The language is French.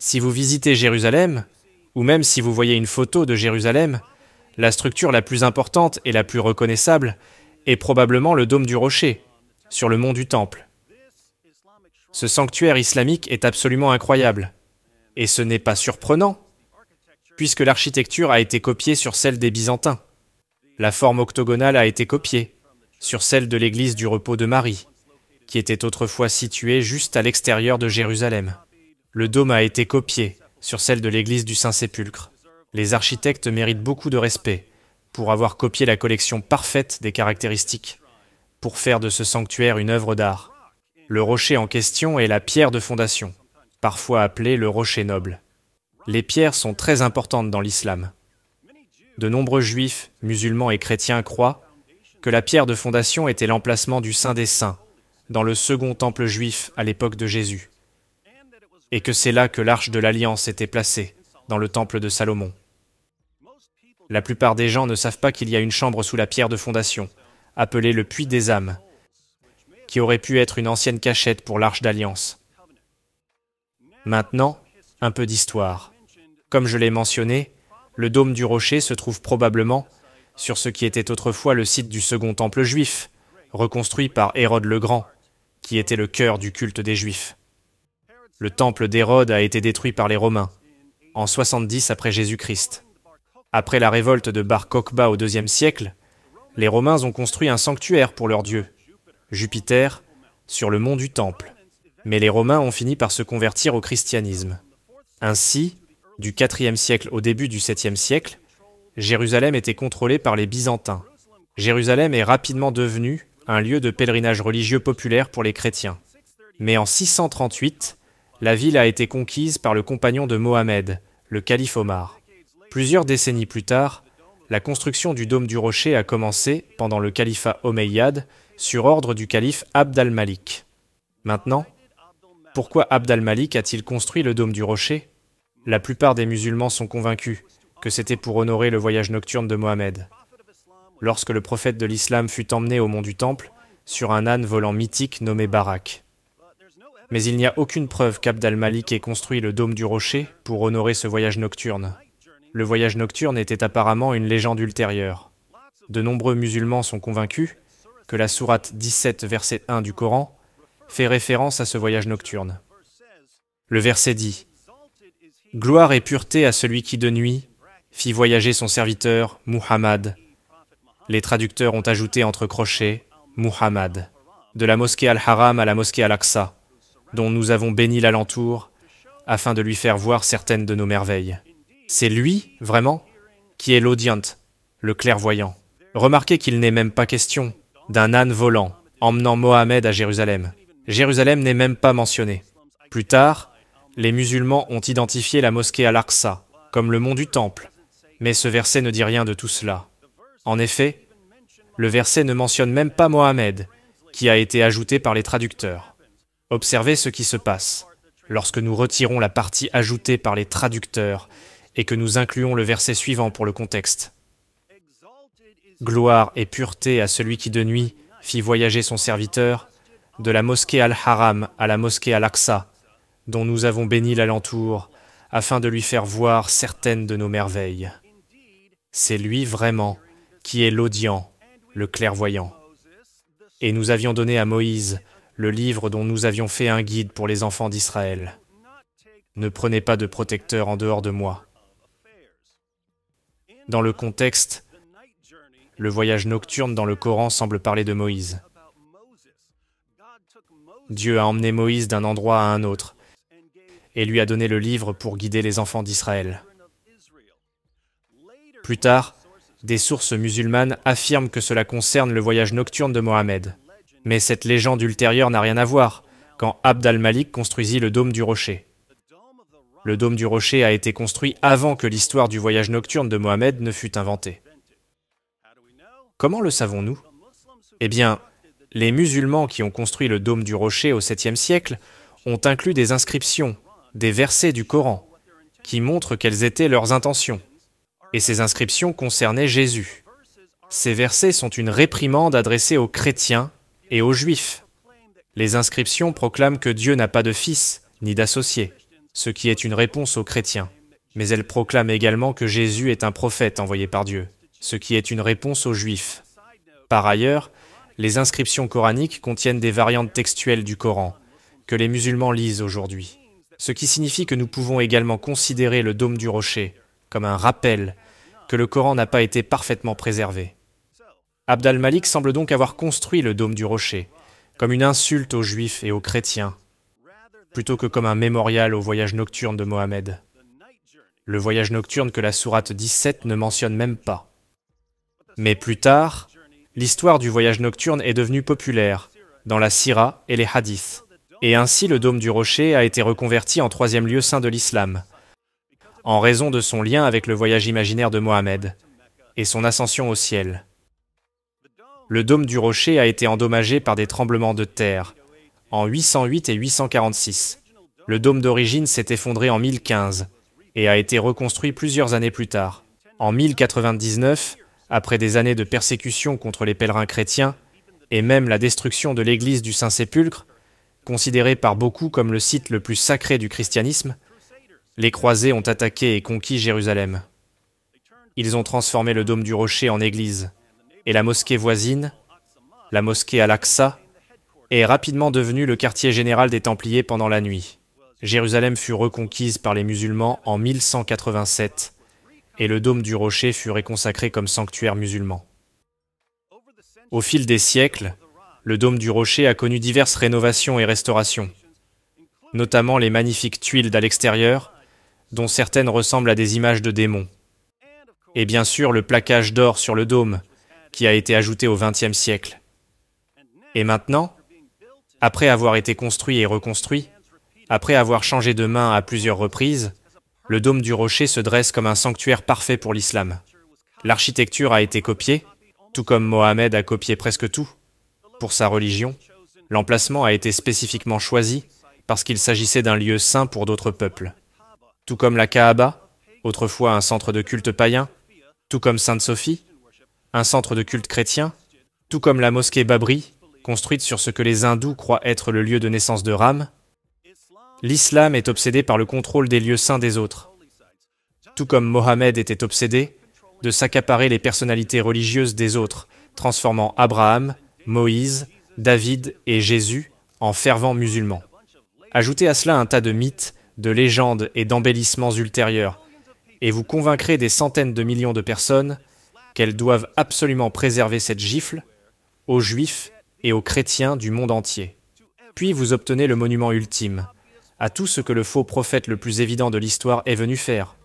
Si vous visitez Jérusalem, ou même si vous voyez une photo de Jérusalem, la structure la plus importante et la plus reconnaissable est probablement le dôme du rocher, sur le mont du Temple. Ce sanctuaire islamique est absolument incroyable. Et ce n'est pas surprenant, puisque l'architecture a été copiée sur celle des Byzantins. La forme octogonale a été copiée sur celle de l'église du repos de Marie, qui était autrefois située juste à l'extérieur de Jérusalem. Le dôme a été copié sur celle de l'église du Saint-Sépulcre. Les architectes méritent beaucoup de respect pour avoir copié la collection parfaite des caractéristiques, pour faire de ce sanctuaire une œuvre d'art. Le rocher en question est la pierre de fondation, parfois appelée le rocher noble. Les pierres sont très importantes dans l'islam. De nombreux juifs, musulmans et chrétiens croient que la pierre de fondation était l'emplacement du Saint des Saints, dans le second temple juif à l'époque de Jésus, et que c'est là que l'arche de l'Alliance était placée, dans le temple de Salomon. La plupart des gens ne savent pas qu'il y a une chambre sous la pierre de fondation, appelée le puits des âmes, qui aurait pu être une ancienne cachette pour l'arche d'Alliance. Maintenant, un peu d'histoire. Comme je l'ai mentionné, le dôme du rocher se trouve probablement sur ce qui était autrefois le site du second temple juif, reconstruit par Hérode le Grand, qui était le cœur du culte des Juifs. Le temple d'Hérode a été détruit par les Romains, en 70 après Jésus-Christ. Après la révolte de Bar Kokhba au IIe siècle, les Romains ont construit un sanctuaire pour leur dieu, Jupiter, sur le mont du Temple. Mais les Romains ont fini par se convertir au christianisme. Ainsi, du IVe siècle au début du VIIe siècle, Jérusalem était contrôlée par les Byzantins. Jérusalem est rapidement devenue un lieu de pèlerinage religieux populaire pour les chrétiens. Mais en 638, la ville a été conquise par le compagnon de Mohammed, le calife Omar. Plusieurs décennies plus tard, la construction du dôme du rocher a commencé pendant le califat omeyyade sur ordre du calife Abd al-Malik. Maintenant, pourquoi Abd al-Malik a-t-il construit le dôme du rocher ? La plupart des musulmans sont convaincus que c'était pour honorer le voyage nocturne de Mohammed. Lorsque le prophète de l'islam fut emmené au mont du Temple, sur un âne volant mythique nommé Barak. Mais il n'y a aucune preuve qu'Abd al-Malik ait construit le dôme du rocher pour honorer ce voyage nocturne. Le voyage nocturne était apparemment une légende ultérieure. De nombreux musulmans sont convaincus que la sourate 17, verset 1 du Coran fait référence à ce voyage nocturne. Le verset dit « Gloire et pureté à celui qui de nuit fit voyager son serviteur, Muhammad. » Les traducteurs ont ajouté entre crochets « Muhammad » de la mosquée Al-Haram à la mosquée Al-Aqsa, dont nous avons béni l'alentour, afin de lui faire voir certaines de nos merveilles. C'est lui, vraiment, qui est l'audient, le clairvoyant. Remarquez qu'il n'est même pas question d'un âne volant, emmenant Mohammed à Jérusalem. Jérusalem n'est même pas mentionné. Plus tard, les musulmans ont identifié la mosquée Al-Aqsa comme le mont du Temple, mais ce verset ne dit rien de tout cela. En effet, le verset ne mentionne même pas Mohammed, qui a été ajouté par les traducteurs. Observez ce qui se passe lorsque nous retirons la partie ajoutée par les traducteurs et que nous incluons le verset suivant pour le contexte. Gloire et pureté à celui qui de nuit fit voyager son serviteur de la mosquée Al-Haram à la mosquée Al-Aqsa, dont nous avons béni l'alentour, afin de lui faire voir certaines de nos merveilles. C'est lui vraiment qui est l'audient, le clairvoyant. Et nous avions donné à Moïse le livre dont nous avions fait un guide pour les enfants d'Israël. Ne prenez pas de protecteur en dehors de moi. Dans le contexte, le voyage nocturne dans le Coran semble parler de Moïse. Dieu a emmené Moïse d'un endroit à un autre et lui a donné le livre pour guider les enfants d'Israël. Plus tard, des sources musulmanes affirment que cela concerne le voyage nocturne de Mohammed. Mais cette légende ultérieure n'a rien à voir quand Abd al-Malik construisit le dôme du rocher. Le dôme du rocher a été construit avant que l'histoire du voyage nocturne de Mohammed ne fût inventée. Comment le savons-nous ? Eh bien, les musulmans qui ont construit le dôme du rocher au 7e siècle ont inclus des inscriptions, des versets du Coran, qui montrent quelles étaient leurs intentions. Et ces inscriptions concernaient Jésus. Ces versets sont une réprimande adressée aux chrétiens et aux juifs. Les inscriptions proclament que Dieu n'a pas de fils, ni d'associé. ce qui est une réponse aux chrétiens. Mais elle proclame également que Jésus est un prophète envoyé par Dieu, ce qui est une réponse aux Juifs. Par ailleurs, les inscriptions coraniques contiennent des variantes textuelles du Coran, que les musulmans lisent aujourd'hui. Ce qui signifie que nous pouvons également considérer le dôme du rocher comme un rappel que le Coran n'a pas été parfaitement préservé. Abd al-Malik semble donc avoir construit le dôme du rocher comme une insulte aux Juifs et aux chrétiens, plutôt que comme un mémorial au voyage nocturne de Mohammed. Le voyage nocturne que la sourate 17 ne mentionne même pas. Mais plus tard, l'histoire du voyage nocturne est devenue populaire dans la Sira et les hadiths. Et ainsi le dôme du rocher a été reconverti en troisième lieu saint de l'islam, en raison de son lien avec le voyage imaginaire de Mohammed et son ascension au ciel. Le dôme du rocher a été endommagé par des tremblements de terre en 808 et 846. Le dôme d'origine s'est effondré en 1015 et a été reconstruit plusieurs années plus tard. En 1099, après des années de persécution contre les pèlerins chrétiens et même la destruction de l'église du Saint-Sépulcre, considéré par beaucoup comme le site le plus sacré du christianisme, les croisés ont attaqué et conquis Jérusalem. Ils ont transformé le dôme du rocher en église, et la mosquée voisine, la mosquée Al-Aqsa, est rapidement devenue le quartier général des Templiers pendant la nuit. Jérusalem fut reconquise par les musulmans en 1187, et le dôme du rocher fut réconsacré comme sanctuaire musulman. Au fil des siècles, le dôme du rocher a connu diverses rénovations et restaurations, notamment les magnifiques tuiles d'à l'extérieur, dont certaines ressemblent à des images de démons. Et bien sûr le plaquage d'or sur le dôme, qui a été ajouté au XXe siècle. Et maintenant, après avoir été construit et reconstruit, après avoir changé de main à plusieurs reprises, le dôme du rocher se dresse comme un sanctuaire parfait pour l'islam. L'architecture a été copiée, tout comme Mohammed a copié presque tout. Pour sa religion, l'emplacement a été spécifiquement choisi parce qu'il s'agissait d'un lieu saint pour d'autres peuples. Tout comme la Kaaba, autrefois un centre de culte païen, tout comme Sainte-Sophie, un centre de culte chrétien, tout comme la mosquée Babri, construite sur ce que les hindous croient être le lieu de naissance de Ram, l'islam est obsédé par le contrôle des lieux saints des autres. Tout comme Mohammed était obsédé de s'accaparer les personnalités religieuses des autres, transformant Abraham, Moïse, David et Jésus en fervents musulmans. Ajoutez à cela un tas de mythes, de légendes et d'embellissements ultérieurs, et vous convaincrez des centaines de millions de personnes qu'elles doivent absolument préserver cette gifle aux Juifs et aux chrétiens du monde entier. Puis vous obtenez le monument ultime, à tout ce que le faux prophète le plus évident de l'histoire est venu faire.